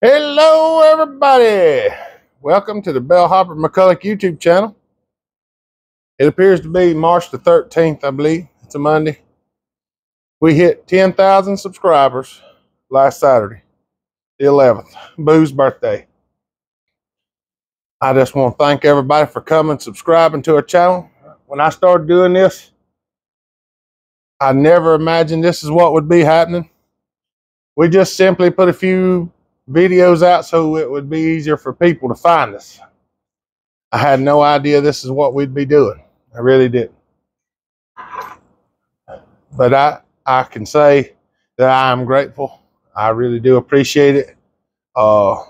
Hello, everybody. Welcome to the Bellhopper Mcculloch YouTube channel. It appears to be March the 13th, I believe. It's a Monday. We hit 10,000 subscribers last Saturday, the 11th, Boo's birthday. I just want to thank everybody for coming, subscribing to our channel. When I started doing this, I never imagined this is what would be happening. We just simply put a few videos out so it would be easier for people to find us. I had no idea this is what we'd be doing. I really didn't. But I can say that I am grateful. I really do appreciate it. The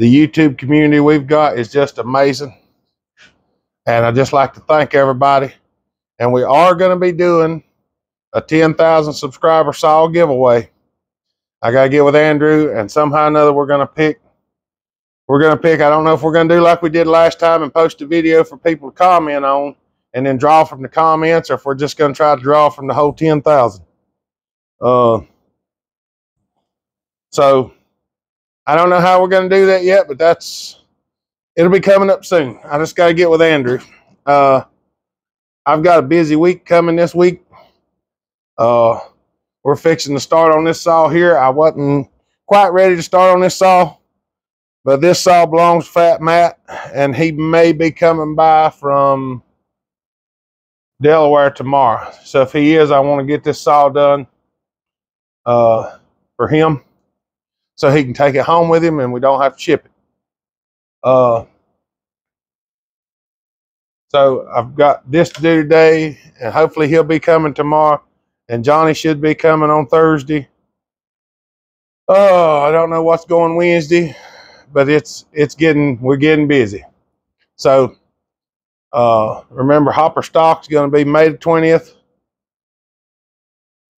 YouTube community we've got is just amazing. And I'd just like to thank everybody. And we are going to be doing a 10,000 subscriber saw giveaway. I got to get with Andrew, and somehow or another we're going to pick. I don't know if we're going to do like we did last time and post a video for people to comment on and then draw from the comments, or if we're just going to try to draw from the whole 10,000. So I don't know how we're going to do that yet, but it'll be coming up soon. I just got to get with Andrew. I've got a busy week coming this week. We're fixing to start on this saw here. I wasn't quite ready to start on this saw, but this saw belongs to Fat Matt, and he may be coming by from Delaware tomorrow. So if he is, I want to get this saw done for him so he can take it home with him and we don't have to ship it. So I've got this to do today, and hopefully he'll be coming tomorrow. And Johnny should be coming on Thursday. Oh, I don't know what's going Wednesday, but we're getting busy. So remember, Hopper Stock's going to be May the 20th,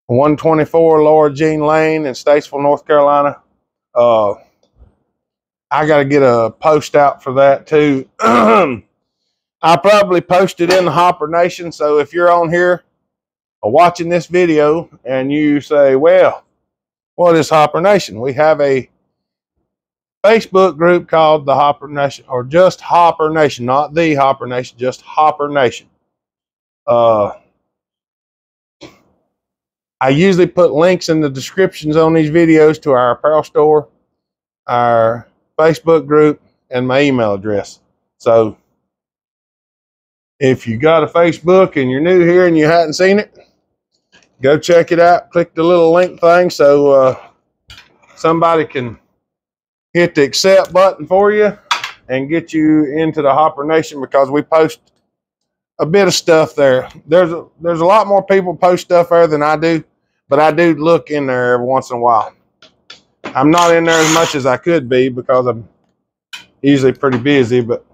124 Laura Jean Lane in Statesville, North Carolina. I got to get a post out for that too. I probably posted in the Hopper Nation. So if you're on here watching this video and you say, well, what is Hopper Nation? We have a Facebook group called the Hopper Nation, or just Hopper Nation, not the Hopper Nation, just Hopper Nation. I usually put links in the descriptions on these videos to our apparel store, our Facebook group, and my email address. So if you got a Facebook and you're new here and you hadn't seen it, go check it out. Click the little link thing so somebody can hit the accept button for you and get you into the Hopper Nation, because we post a bit of stuff there. There's a lot more people post stuff there than I do, but I do look in there every once in a while. I'm not in there as much as I could be because I'm usually pretty busy, but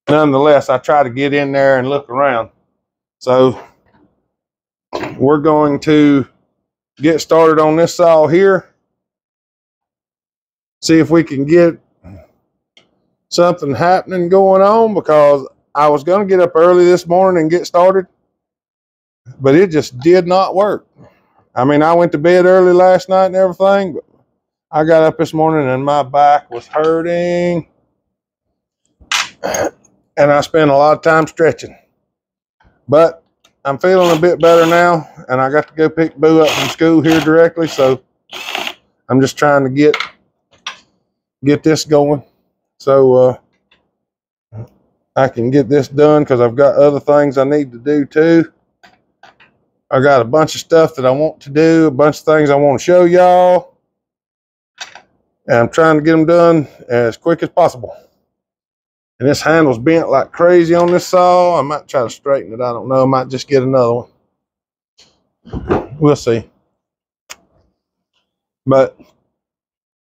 nonetheless, I try to get in there and look around. So we're going to get started on this saw here. See if we can get something happening going on, because I was going to get up early this morning and get started, but it just did not work. I mean, I went to bed early last night and everything, but I got up this morning and my back was hurting, and I spent a lot of time stretching. But I'm feeling a bit better now, and I got to go pick Boo up from school here directly, so I'm just trying to get this going so I can get this done, because I've got other things I need to do too. I got a bunch of stuff that I want to do, a bunch of things I want to show y'all, and I'm trying to get them done as quick as possible. And this handle's bent like crazy on this saw. I might try to straighten it. I don't know. I might just get another one. We'll see. But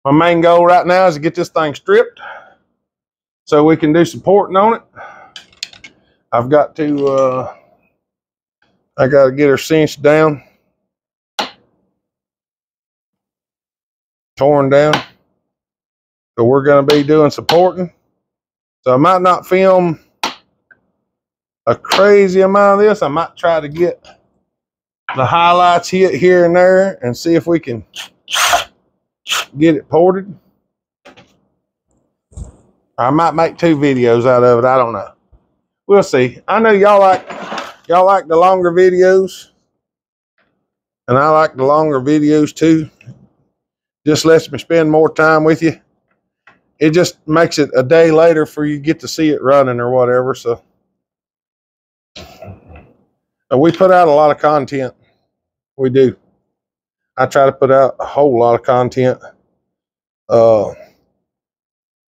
my main goal right now is to get this thing stripped so we can do some porting on it. I've got to, I got to get her cinched down, torn down. So we're going to be doing some porting. So I might not film a crazy amount of this. I might try to get the highlights hit here and there and see if we can get it ported. I might make 2 videos out of it. I don't know. We'll see. I know y'all like the longer videos, and I like the longer videos too. Just lets me spend more time with you. It just makes it a day later for you get to see it running or whatever. So we put out a lot of content. We do. I try to put out a whole lot of content.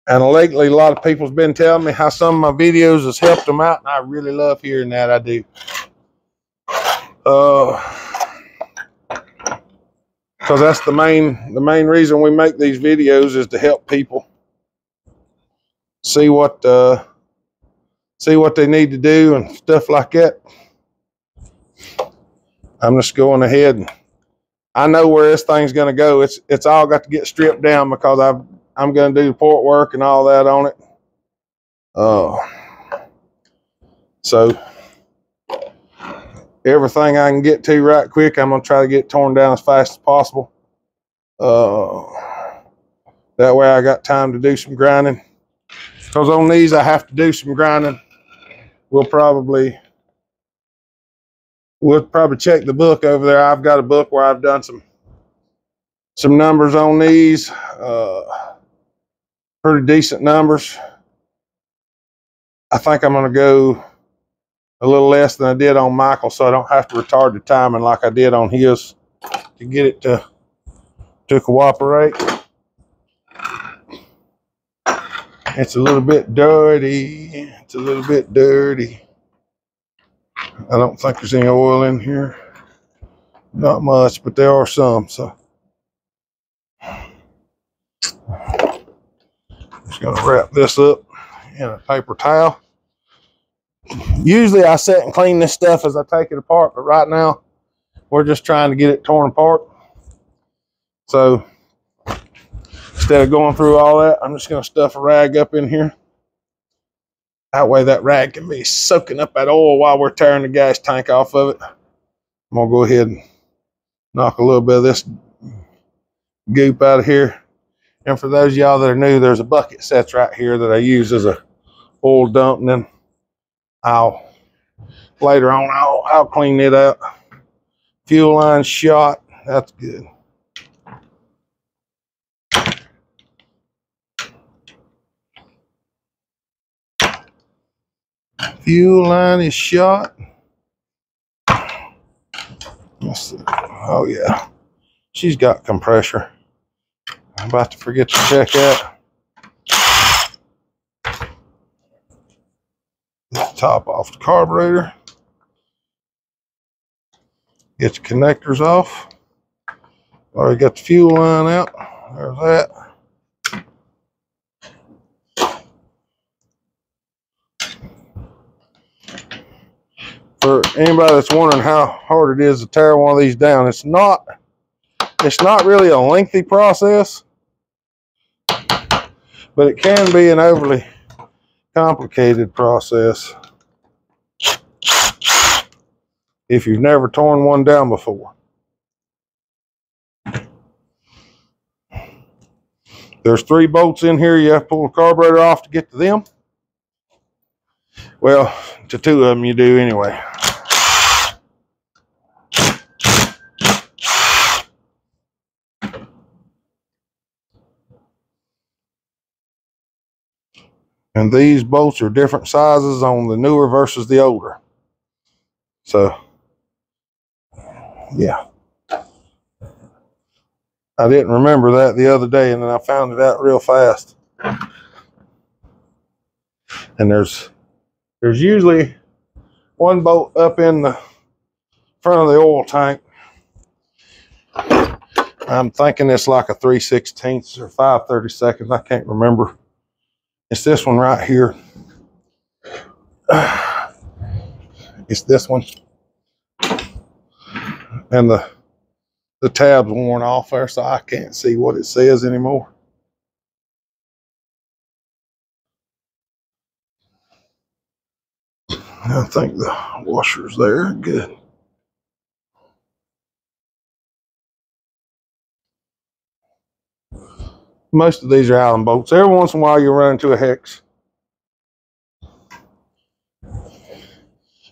And lately, a lot of people's been telling me how some of my videos has helped them out, and I really love hearing that. I do. Because that's the main reason we make these videos, is to help people see what they need to do and stuff like that. I'm just going ahead, and I know where this thing's going to go. It's all got to get stripped down, because I'm going to do the port work and all that on it. So everything I can get to right quick, I'm going to try to get torn down as fast as possible. That way I got time to do some grinding. Because on these I have to do some grinding. We'll probably check the book over there. I've got a book where I've done some numbers on these. Pretty decent numbers. I think I'm going to go a little less than I did on Michael, so I don't have to retard the timing like I did on his to get it to cooperate. It's a little bit dirty. It's a little bit dirty. I don't think there's any oil in here. Not much, but there are some. So just going to wrap this up in a paper towel. Usually I sit and clean this stuff as I take it apart, but right now we're just trying to get it torn apart. So instead of going through all that, I'm just going to stuff a rag up in here. That way that rag can be soaking up that oil while we're tearing the gas tank off of it. I'm going to go ahead and knock a little bit of this goop out of here. And for those of y'all that are new, there's a bucket sets right here that I use as a oil dump, and then later on I'll clean it out. Fuel line shot. That's good. Fuel line is shot. Let's see. Oh yeah, she's got compressor. I'm about to forget to check that. Top off the carburetor. Get the connectors off. Already got the fuel line out. There's that. For anybody that's wondering how hard it is to tear one of these down, it's not really a lengthy process, but it can be an overly complicated process if you've never torn one down before. There's 3 bolts in here. You have to pull the carburetor off to get to them. Well, to 2 of them you do anyway. And these bolts are different sizes on the newer versus the older. So, yeah. I didn't remember that the other day, and then I found it out real fast. And there's usually 1 bolt up in the front of the oil tank. I'm thinking it's like a 3/16 or 5/32. I can't remember. It's this one right here. It's this one. And the tab's worn off there, so I can't see what it says anymore. I think the washer's there. Good. Most of these are Allen bolts. Every once in a while you'll run into a hex,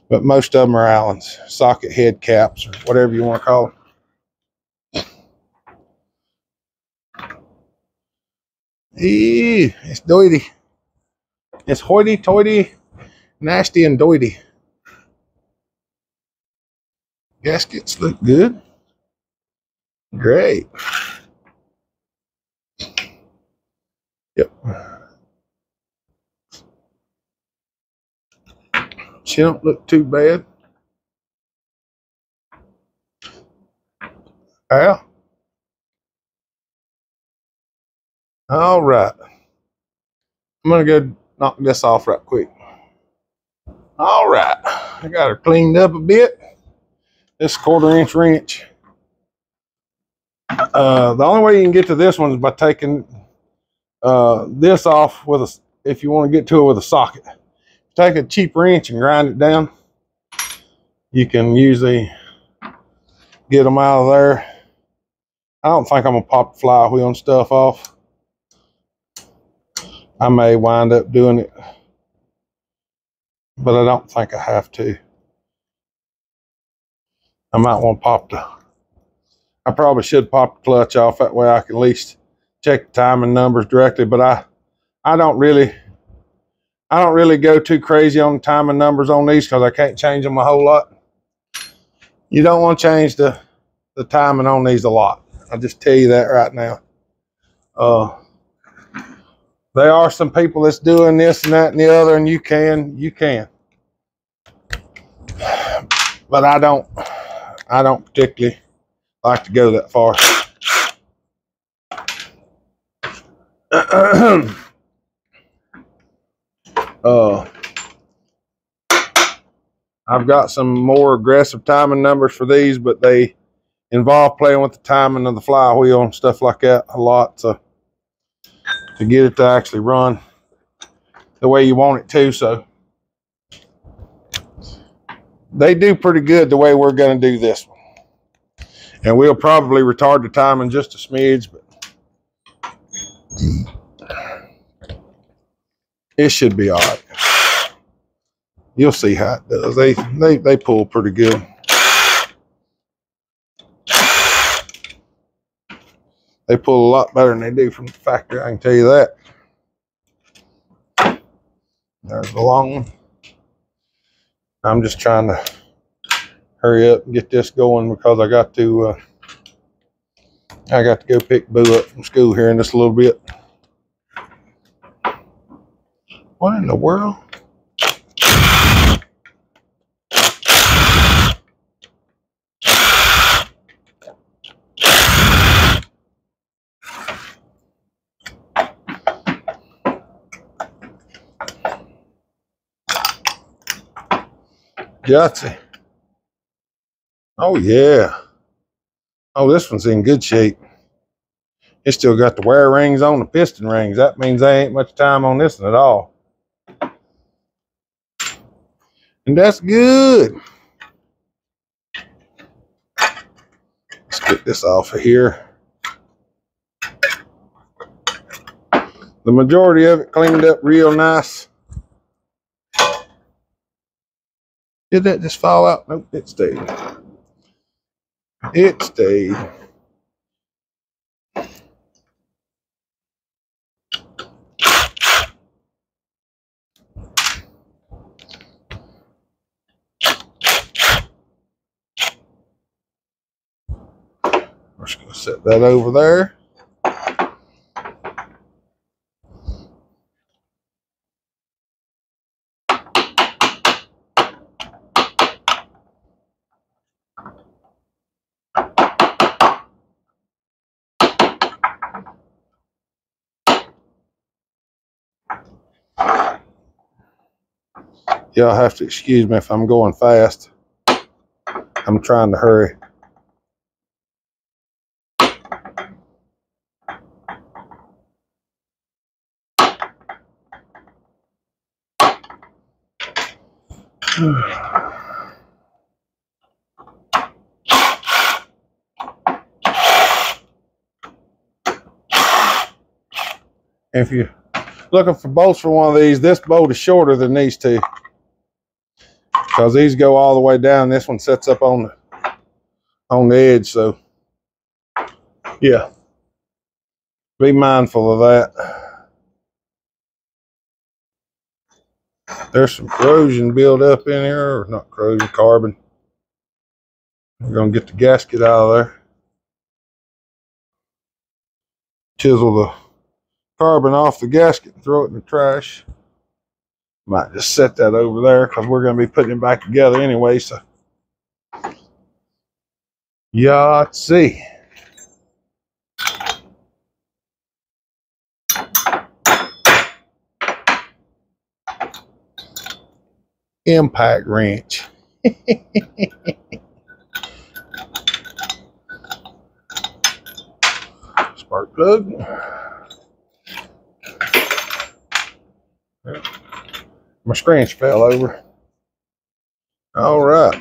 but most of them are Allens, socket head caps, or whatever you want to call them. It's doity. It's hoity-toity, nasty and doity. Gaskets look good. Great. Yep. She don't look too bad. Well, all right. I'm gonna go knock this off right quick. All right, I got her cleaned up a bit. This 1/4-inch wrench. The only way you can get to this one is by taking this off with a, if you want to get to it with a socket. Take a cheap wrench and grind it down. You can usually get them out of there. I don't think I'm gonna pop the flywheel and stuff off. I may wind up doing it, but I don't think I have to. I might want to pop I probably should pop the clutch off, that way I can at least check the timing numbers directly, but I don't really go too crazy on the timing numbers on these because I can't change them a whole lot. You don't want to change the timing on these a lot. I'll just tell you that right now. There are some people that's doing this and that and the other, and you can. But I don't particularly like to go that far. I've got some more aggressive timing numbers for these, but they involve playing with the timing of the flywheel and stuff like that a lot to get it to actually run the way you want it to. So they do pretty good the way we're going to do this one. And we'll probably retard the timing just a smidge, but it should be all right. You'll see how it does. They pull pretty good. They pull a lot better than they do from the factory, I can tell you that. There's the long one. I'm just trying to hurry up and get this going because I got to go pick Boo up from school here in just a little bit. What in the world? Yahtzee. Oh yeah. Oh, this one's in good shape. It's still got the wear rings on the piston rings. That means there ain't much time on this one at all. And that's good. Let's get this off of here. The majority of it cleaned up real nice. Did that just fall out? Nope, it stayed. It stayed. We're just going to set that over there. Y'all have to excuse me if I'm going fast. I'm trying to hurry. If you're looking for bolts for one of these, this bolt is shorter than these two, because these go all the way down. This one sets up on the edge, so yeah, be mindful of that. There's some corrosion built up in here, or not corrosion, carbon. We're gonna get the gasket out of there. Chisel the carbon off the gasket and throw it in the trash. Might just set that over there because we're going to be putting it back together anyway. So, Yahtzee. Impact wrench. Spark plug. My scratch fell over. All right.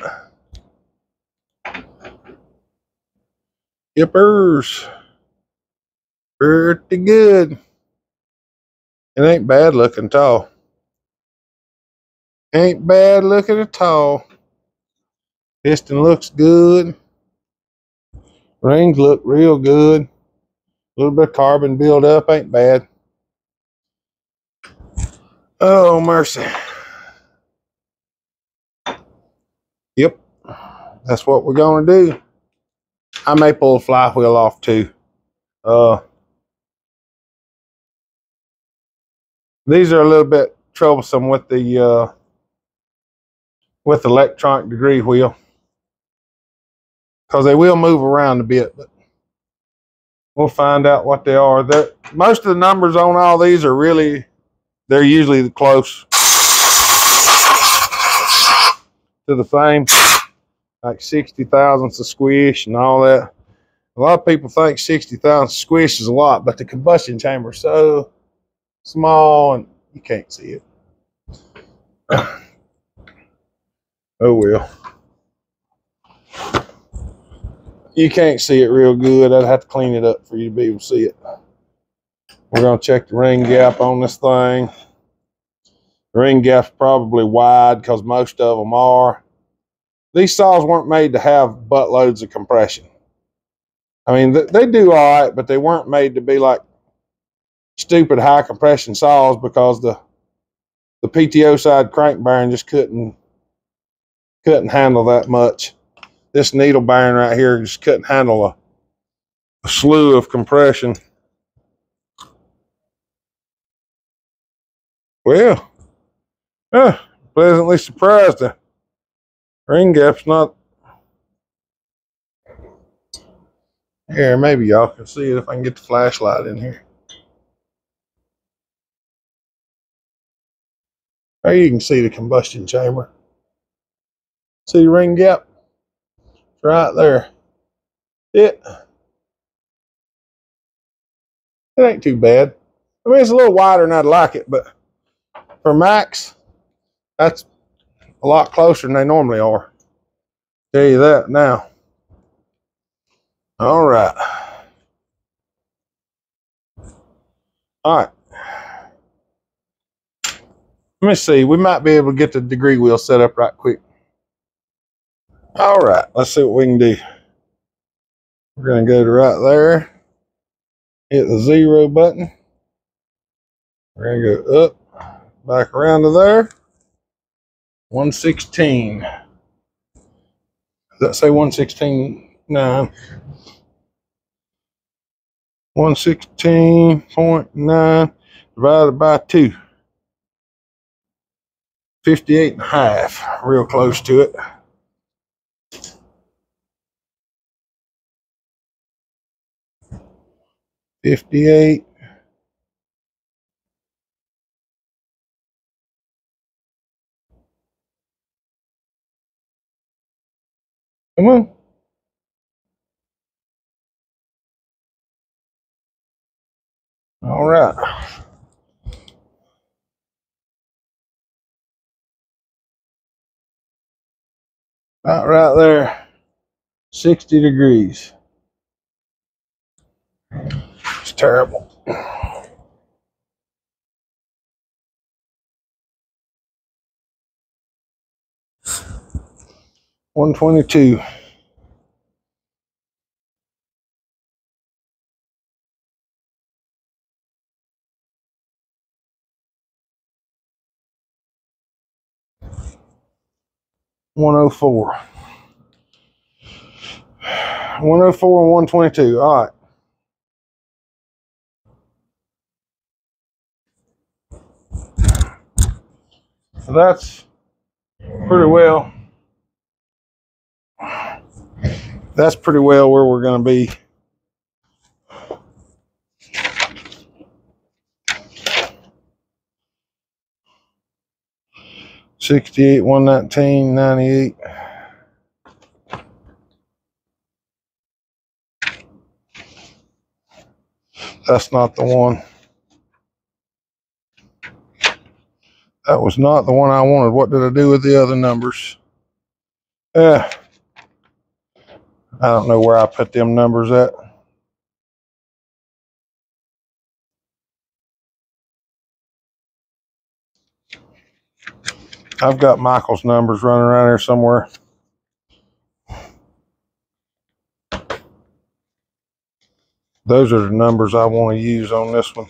Yippers. Pretty good. It ain't bad looking at all. Ain't bad looking at all. Piston looks good. Rings look real good. A little bit of carbon build up, ain't bad. Oh, mercy. Yep. That's what we're going to do. I may pull the flywheel off too. These are a little bit troublesome with the electronic degree wheel, because they will move around a bit, but we'll find out what they are. Most of the numbers on all these are really, they're usually close to the same, like 60 thousandths of squish and all that. A lot of people think 60 thousandths squish is a lot, but the combustion chamber is so small and you can't see it. Oh well. You can't see it real good. I'd have to clean it up for you to be able to see it. We're going to check the ring gap on this thing. The ring gap's probably wide because most of them are. These saws weren't made to have buttloads of compression. I mean, they do all right, but they weren't made to be like stupid high compression saws, because the PTO side crank bearing just couldn't handle that much. This needle bearing right here just couldn't handle a slew of compression. Well, pleasantly surprised. The ring gap's not. Here, maybe y'all can see it if I can get the flashlight in here. There you can see the combustion chamber. See the ring gap? It's right there. It ain't too bad. I mean, it's a little wider than I'd like it, but for Max, that's a lot closer than they normally are. Tell you that now. All right. All right. Let me see. We might be able to get the degree wheel set up right quick. All right. Let's see what we can do. We're going to go to right there. Hit the 0 button. We're going to go up, back around to there. 116. Does that say 116? No. 116.9 divided by 2. 58.5. Real close to it. $58. Come on. All right. About right there. 60 degrees. It's terrible. 122. $104. 104 and 122. All right. So that's pretty well. That's pretty well where we're going to be. $68, $119, $98. That's not the one. That was not the one I wanted. What did I do with the other numbers? I don't know where I put them numbers at. I've got Michael's numbers running around here somewhere. Those are the numbers I want to use on this one.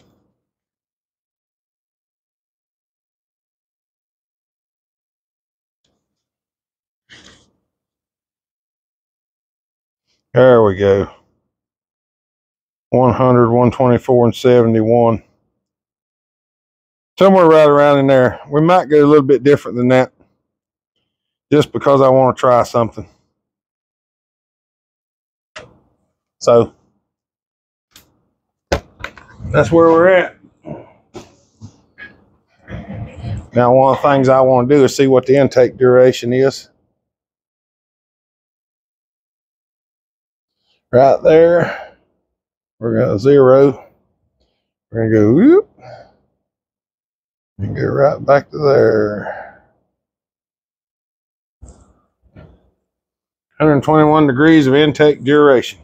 There we go. 100, 124, and 71. Somewhere right around in there. We might go a little bit different than that, just because I want to try something. So that's where we're at. Now, one of the things I want to do is see what the intake duration is. Right there, we're going to 0. We're going to go whoop, and go right back to there. 121 degrees of intake duration.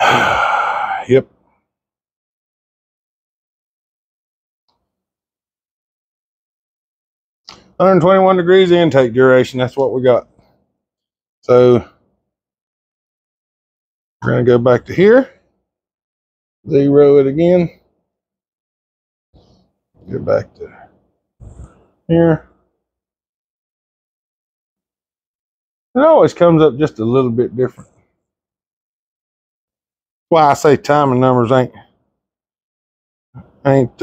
Yep. $121 degrees intake duration. That's what we got. So we're going to go back to here. 0 it again. Go back to here. It always comes up just a little bit different. That's why I say timing numbers ain't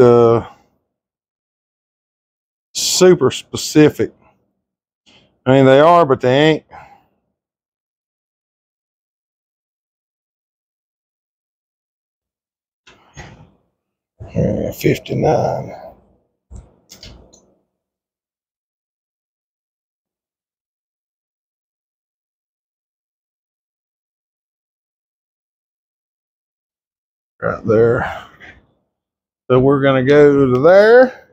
super specific. I mean, they are, but they ain't. Yeah, 59. Right there. So we're going to go to there.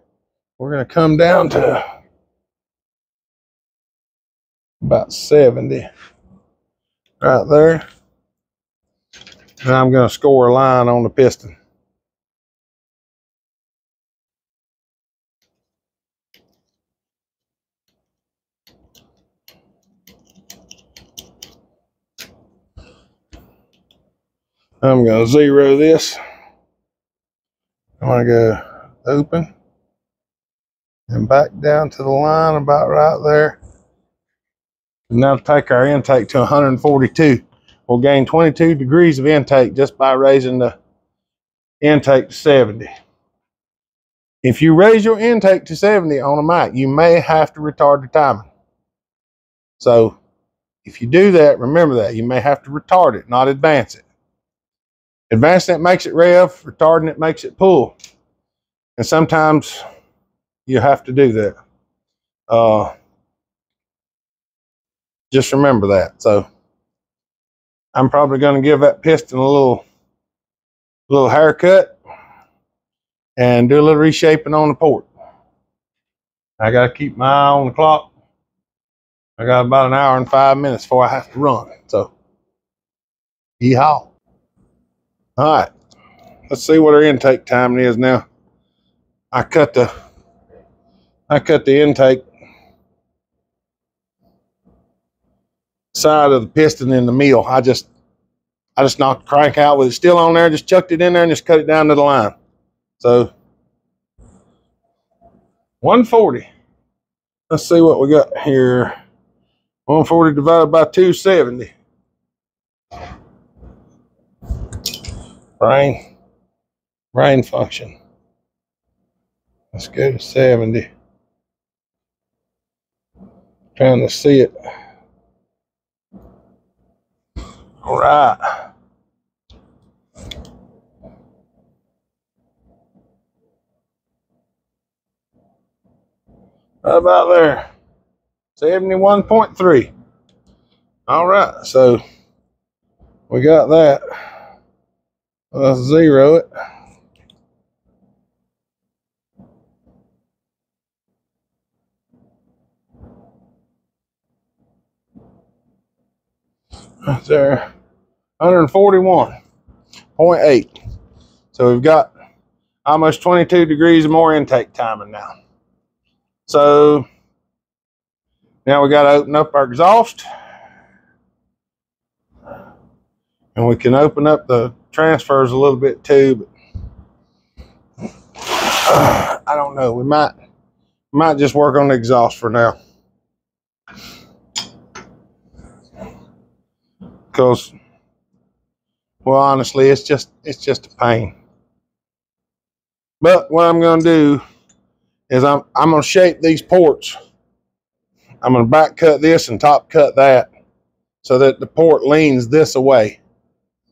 We're going to come down to about 70. Right there. And I'm going to score a line on the piston. I'm going to 0 this. I'm going to go open and back down to the line about right there. And now take our intake to 142. We'll gain 22 degrees of intake just by raising the intake to 70. If you raise your intake to 70 on a mic, you may have to retard the timing. So if you do that, remember that. You may have to retard it, not advance it. Advancing it makes it rev, retarding it makes it pull. And sometimes you have to do that. Just remember that. So I'm probably going to give that piston a little haircut and do a little reshaping on the port. I got to keep my eye on the clock. I got about an hour and 5 minutes before I have to run. So, yeehaw. All right, let's see what our intake timing is now. I cut the intake side of the piston in the mill. I just knocked the crank out with it still on there, just chucked it in there and just cut it down to the line. So 140. Let's see what we got here. 140 divided by 270. Brain function. Let's go to 70. Trying to see it. All right. How about there? 71.3. All right, so we got that. Let's zero it. Right there, 141.8. So we've got almost 22 degrees more intake timing now. So now we got to open up our exhaust. And we can open up the transfers a little bit too, but I don't know. We might just work on the exhaust for now, because, well, honestly, it's just a pain. But what I'm going to do is I'm going to shape these ports. I'm going to back cut this and top cut that so that the port leans this away.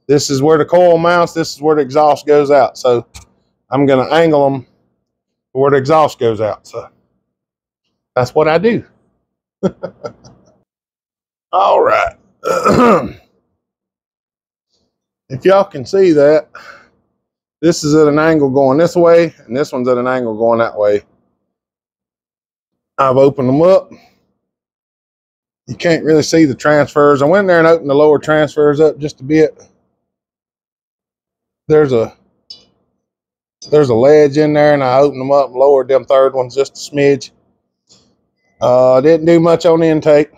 This is where the coil mounts. This is where the exhaust goes out. So I'm going to angle them where the exhaust goes out. So that's what I do. All right. If y'all can see that, this is at an angle going this way, and this one's at an angle going that way. I've opened them up. You can't really see the transfers. I went there and opened the lower transfers up just a bit. There's a ledge in there, and I opened them up and lowered them third ones just a smidge. Didn't do much on the intake.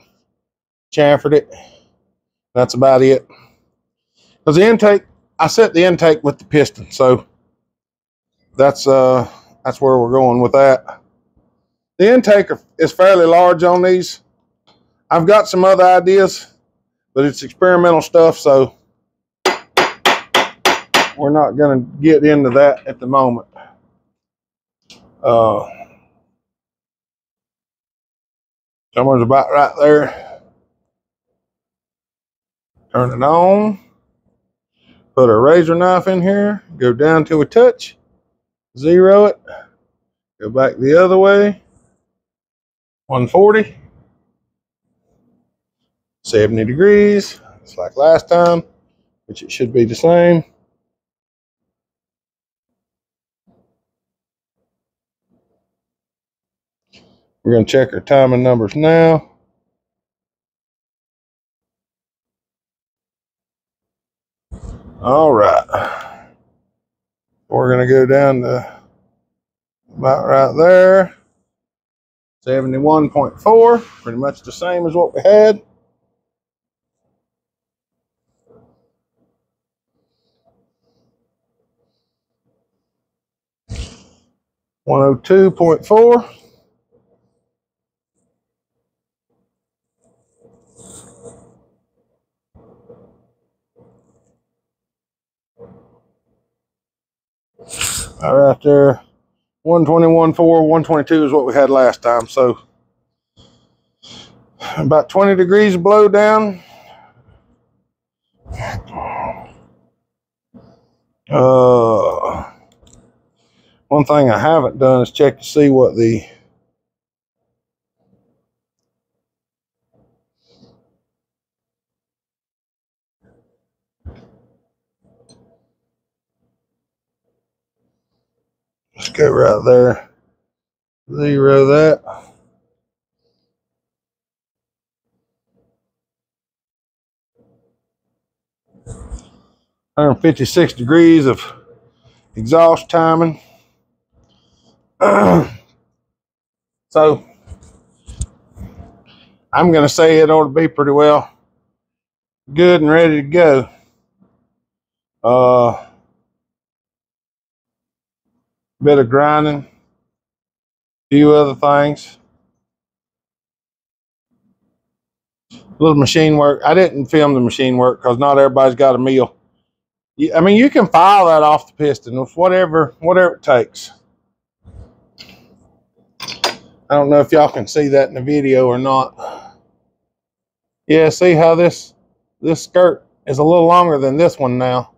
Chamfered it. That's about it. Because the intake, I set the intake with the piston, so that's where we're going with that. The intake is fairly large on these. I've got some other ideas, but it's experimental stuff, so we're not going to get into that at the moment. Somewhere's about right there. Turn it on. Put a razor knife in here. Go down till we touch. Zero it. Go back the other way. 140. 70 degrees. It's like last time, which it should be the same. We're going to check our timing numbers now. All right. We're going to go down to about right there. 71.4. Pretty much the same as what we had. $102.4. All right there. 121.4, 122 is what we had last time. So about 20 degrees of blow down. One thing I haven't done is check to see what the let's go right there. Zero that. $156 degrees of exhaust timing. So I'm going to say it ought to be pretty well. good and ready to go. Bit of grinding, few other things. A little machine work. I didn't film the machine work because not everybody's got a mill. I mean, you can file that off the piston with whatever it takes. I don't know if y'all can see that in the video or not. Yeah, see how this skirt is a little longer than this one now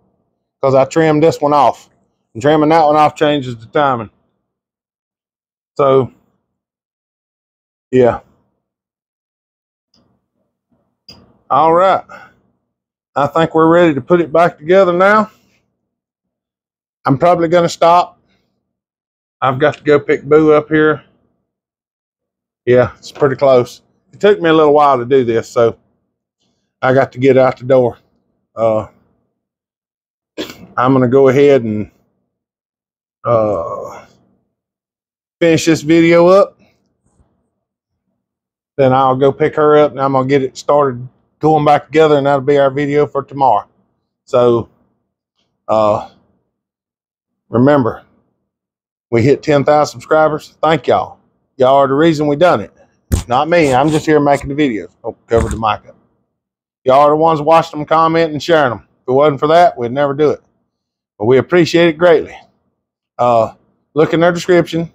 because I trimmed this one off. And trimming that one off changes the timing. So, yeah. All right. I think we're ready to put it back together now. I'm probably going to stop. I've got to go pick Boo up here. Yeah, it's pretty close. It took me a little while to do this, so I got to get out the door. I'm going to go ahead and finish this video up. Then I'll go pick her up and I'm going to get it started going back together, and that'll be our video for tomorrow. So, remember, we hit 10,000 subscribers. Thank y'all. Y'all are the reason we done it. Not me. I'm just here making the videos. Oh, cover the mic up. Y'all are the ones watching them, commenting, and sharing them. If it wasn't for that, we'd never do it. But we appreciate it greatly. Look in their description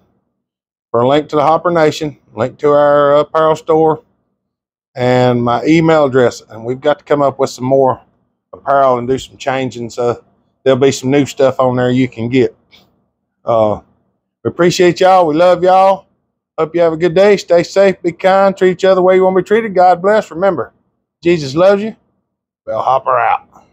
for a link to the Hopper Nation, link to our apparel store, and my email address. And we've got to come up with some more apparel and do some changing, so there'll be some new stuff on there you can get. We appreciate y'all. We love y'all. Hope you have a good day. Stay safe. Be kind. Treat each other the way you want to be treated. God bless. Remember, Jesus loves you. Bell Hopper out.